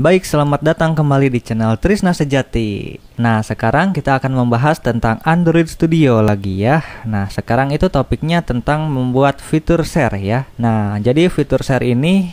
Baik, selamat datang kembali di channel Trisna Sejati. Nah, sekarang kita akan membahas tentang Android Studio lagi ya. Nah, sekarang itu topiknya tentang membuat fitur share ya. Nah, jadi fitur share ini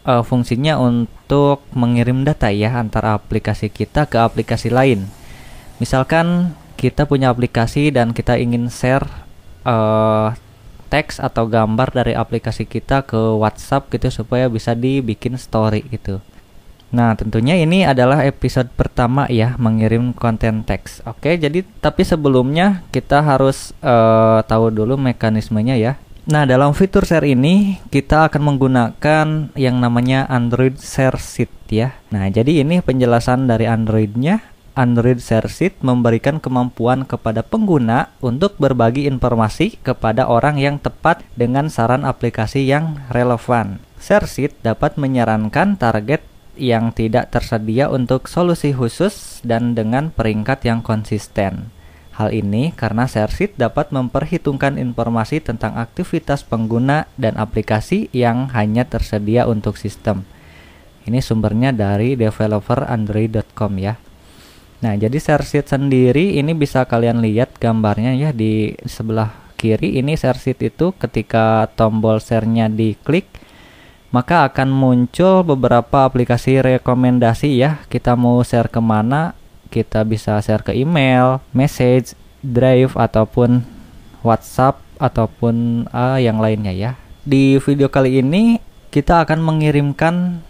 fungsinya untuk mengirim data ya antara aplikasi kita ke aplikasi lain. Misalkan kita punya aplikasi dan kita ingin share teks atau gambar dari aplikasi kita ke WhatsApp gitu supaya bisa dibikin story gitu. Nah, tentunya ini adalah episode pertama ya, mengirim konten teks. Oke, jadi tapi sebelumnya kita harus tahu dulu mekanismenya ya. Nah, dalam fitur share ini kita akan menggunakan yang namanya Android Share Sheet ya. Nah, jadi ini penjelasan dari Androidnya. Android Share Sheet memberikan kemampuan kepada pengguna untuk berbagi informasi kepada orang yang tepat dengan saran aplikasi yang relevan. Share Sheet dapat menyarankan target yang tidak tersedia untuk solusi khusus dan dengan peringkat yang konsisten. Hal ini karena share sheet dapat memperhitungkan informasi tentang aktivitas pengguna dan aplikasi yang hanya tersedia untuk sistem. Ini sumbernya dari developer android.com ya. Nah, jadi share sheet sendiri ini bisa kalian lihat gambarnya ya di sebelah kiri. Ini share sheet itu ketika tombol share-nya diklik, maka akan muncul beberapa aplikasi rekomendasi ya. Kita mau share kemana, kita bisa share ke email, message, drive, ataupun WhatsApp, ataupun yang lainnya ya. Di video kali ini kita akan mengirimkan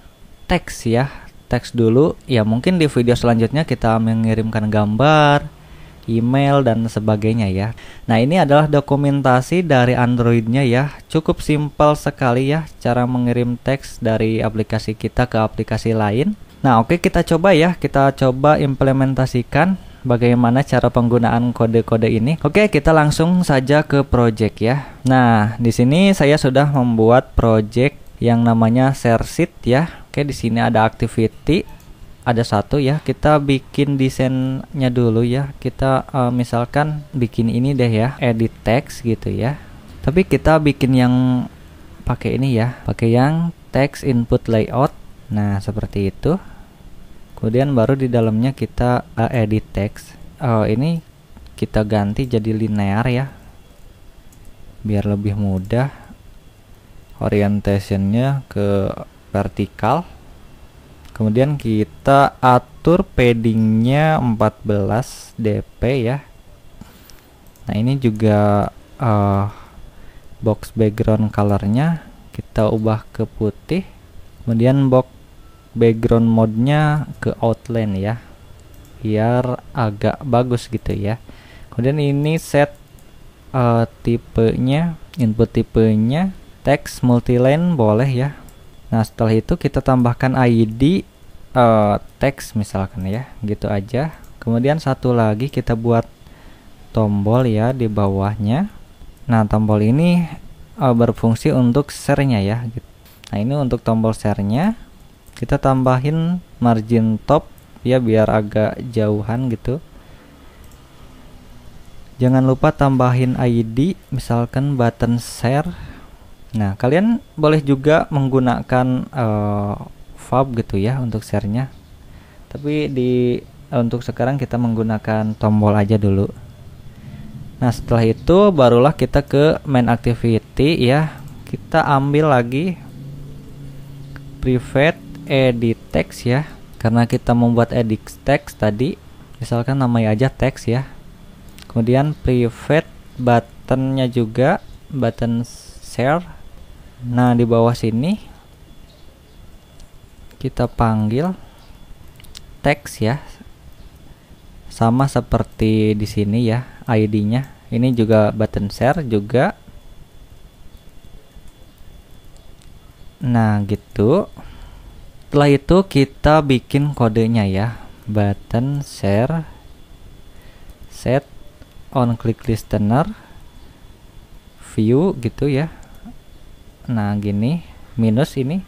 teks ya. Teks dulu, ya mungkin di video selanjutnya kita mengirimkan gambar, email dan sebagainya ya. Nah, ini adalah dokumentasi dari Androidnya ya. Cukup simpel sekali ya cara mengirim teks dari aplikasi kita ke aplikasi lain. Nah, oke, kita coba ya. Kita coba implementasikan bagaimana cara penggunaan kode-kode ini. Oke, kita langsung saja ke project ya. Nah, di sini saya sudah membuat project yang namanya share sheet ya. Oke, di sini ada activity. Ada satu ya, kita bikin desainnya dulu ya. Kita misalkan bikin ini deh ya, edit text gitu ya. Tapi kita bikin yang pakai ini ya, pakai yang text input layout. Nah, seperti itu. Kemudian baru di dalamnya kita edit text. Ini kita ganti jadi linear ya, biar lebih mudah. Orientationnya ke vertikal. Kemudian kita atur paddingnya 14 dp ya. Nah, ini juga box background colornya kita ubah ke putih. Kemudian box background mode-nya ke outline ya, biar agak bagus gitu ya. Kemudian ini set tipenya, input tipenya text multiline boleh ya. Nah, setelah itu kita tambahkan ID teks misalkan ya, gitu aja. Kemudian satu lagi kita buat tombol ya di bawahnya. Nah, tombol ini berfungsi untuk share-nya ya. Nah, ini untuk tombol share-nya kita tambahin margin top ya, biar agak jauhan gitu. Jangan lupa tambahin ID, misalkan button share. Nah, kalian boleh juga menggunakan fab gitu ya untuk share-nya. Tapi untuk sekarang kita menggunakan tombol aja dulu. Nah, setelah itu barulah kita ke main activity ya. Kita ambil lagi private edit text ya. Karena kita membuat edit text tadi, misalkan namanya aja text ya. Kemudian private buttonnya juga, button share. Nah, di bawah sini kita panggil teks ya, sama seperti di sini ya ID-nya. Ini juga button share juga. Nah, gitu. Setelah itu kita bikin kodenya ya, button share set on click listener view gitu ya. Nah, gini, minus ini,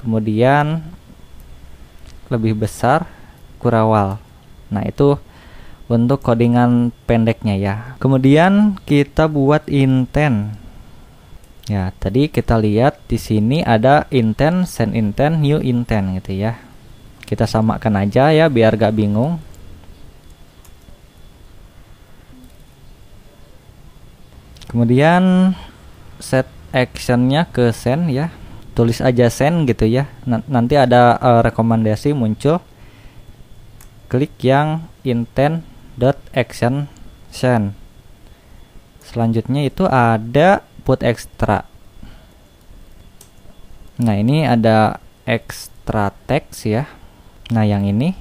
kemudian lebih besar kurawal. Nah, itu untuk codingan pendeknya ya. Kemudian kita buat intent Ya, tadi kita lihat di sini ada intent, send intent, new intent gitu ya. Kita samakan aja ya biar gak bingung. Kemudian set actionnya ke send ya, tulis aja send gitu ya. Nanti ada rekomendasi muncul, klik yang intent.action send. Selanjutnya itu ada put extra. Nah ini ada extra text ya. Nah yang ini,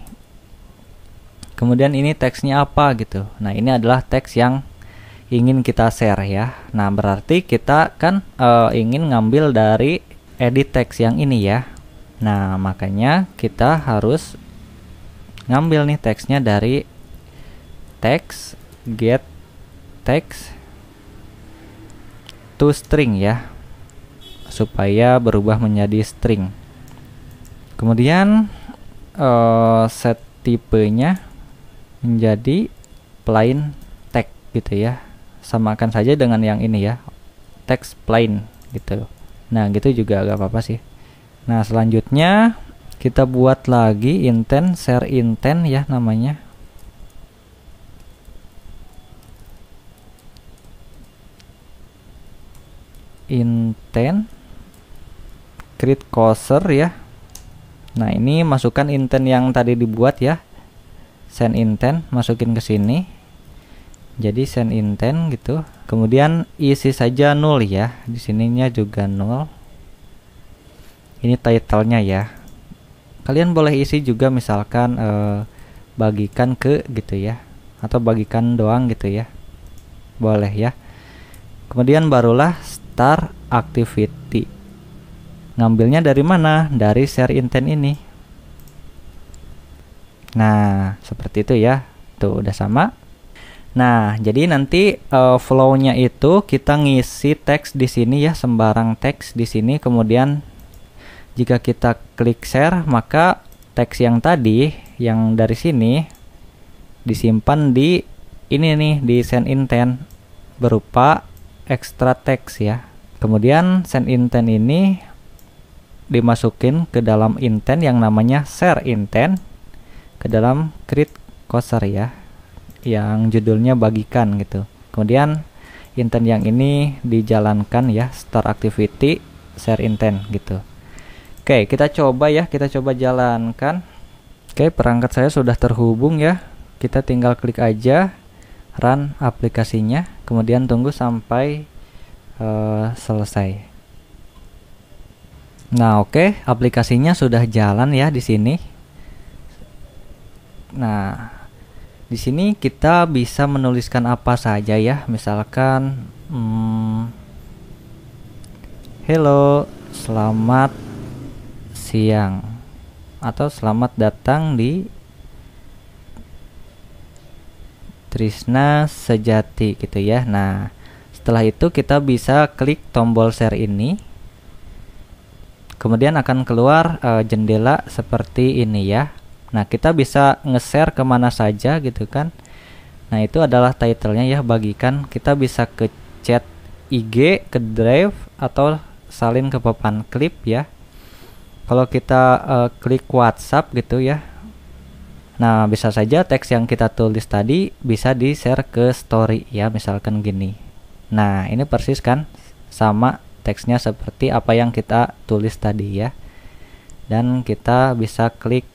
kemudian ini teksnya apa gitu. Nah ini adalah teks yang ingin kita share ya. Nah berarti kita kan ingin ngambil dari edit text yang ini ya. Nah makanya kita harus ngambil nih teksnya dari text get text to string ya, supaya berubah menjadi string. Kemudian set tipenya menjadi plain text gitu ya, samakan saja dengan yang ini ya, text plain gitu. Nah gitu juga gak apa-apa sih. Nah selanjutnya kita buat lagi intent, share intent ya namanya. Intent create cursor ya. Nah ini masukkan intent yang tadi dibuat ya, send intent, masukin ke sini jadi send intent gitu. Kemudian isi saja null ya, di sininya juga null. Ini title-nya ya, kalian boleh isi juga misalkan bagikan ke gitu ya, atau bagikan doang gitu ya, boleh ya. Kemudian barulah start activity. Ngambilnya dari mana? Dari share intent ini. Nah seperti itu ya, tuh udah sama. Nah jadi nanti flow-nya itu kita ngisi teks di sini ya, sembarang teks di sini. Kemudian jika kita klik share, maka teks yang tadi yang dari sini disimpan di ini nih, di send intent berupa extra text ya. Kemudian send intent ini dimasukin ke dalam intent yang namanya share intent, ke dalam create cursor ya, yang judulnya bagikan gitu. Kemudian intent yang ini dijalankan ya, start activity share intent gitu. Oke, kita coba ya, kita coba jalankan. Oke, perangkat saya sudah terhubung ya. Kita tinggal klik aja run aplikasinya, kemudian tunggu sampai selesai. Nah, oke, aplikasinya sudah jalan ya di sini. Nah, di sini kita bisa menuliskan apa saja ya, misalkan hello, selamat siang, atau selamat datang di Trisna Sejati gitu ya. Nah setelah itu kita bisa klik tombol share ini, kemudian akan keluar jendela seperti ini ya. Nah kita bisa nge-share kemana saja gitu kan. Nah itu adalah titlenya ya, bagikan. Kita bisa ke chat IG, ke drive, atau salin ke papan klip ya. Kalau kita klik WhatsApp gitu ya, nah bisa saja teks yang kita tulis tadi bisa di share ke story ya, misalkan gini. Nah ini persis kan, sama teksnya seperti apa yang kita tulis tadi ya. Dan kita bisa klik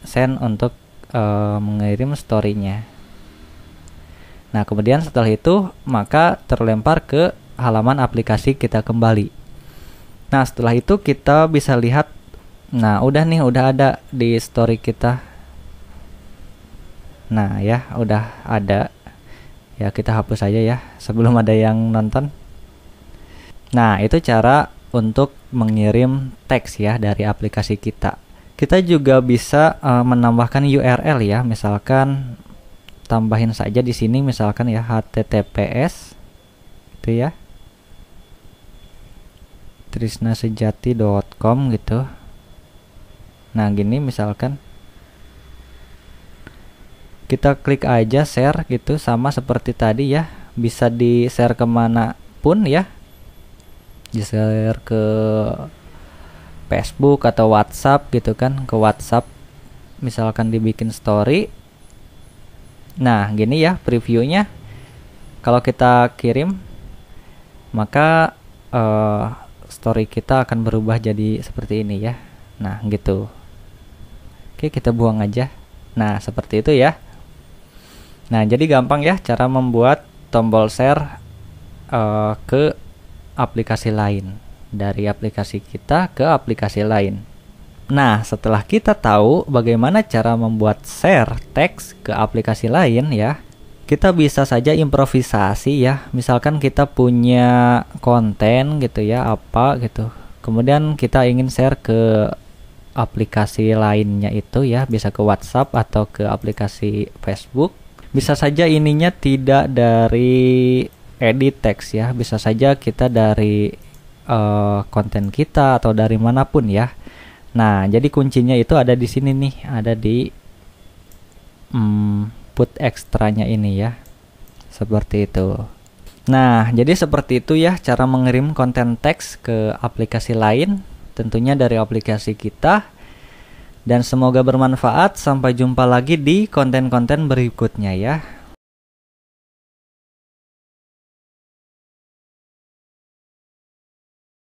send untuk mengirim storynya. Nah kemudian setelah itu maka terlempar ke halaman aplikasi kita kembali. Nah setelah itu kita bisa lihat, nah udah nih, udah ada di story kita. Nah ya udah ada ya, kita hapus aja ya sebelum ada yang nonton. Nah itu cara untuk mengirim teks ya dari aplikasi kita. Kita juga bisa menambahkan URL ya, misalkan tambahin saja di sini misalkan ya https itu ya, trisnasejati.com gitu. Nah gini misalkan, kita klik aja share gitu, sama seperti tadi ya, bisa di share kemana pun ya, di share ke Facebook atau WhatsApp gitu kan, ke WhatsApp misalkan dibikin story. Nah, gini ya previewnya. Kalau kita kirim, maka story kita akan berubah jadi seperti ini ya. Nah, gitu. Oke, kita buang aja. Nah, seperti itu ya. Nah, jadi gampang ya cara membuat tombol share ke aplikasi lain, dari aplikasi kita ke aplikasi lain. Nah, setelah kita tahu bagaimana cara membuat share teks ke aplikasi lain ya, kita bisa saja improvisasi ya. Misalkan kita punya konten gitu ya, apa gitu. Kemudian kita ingin share ke aplikasi lainnya itu ya, bisa ke WhatsApp atau ke aplikasi Facebook. Bisa saja ininya tidak dari edit teks ya, bisa saja kita dari konten kita atau dari manapun ya. Nah, jadi kuncinya itu ada di sini nih, ada di put ekstranya ini ya. Seperti itu. Nah, jadi seperti itu ya cara mengirim konten teks ke aplikasi lain, tentunya dari aplikasi kita. Dan semoga bermanfaat. Sampai jumpa lagi di konten-konten berikutnya ya.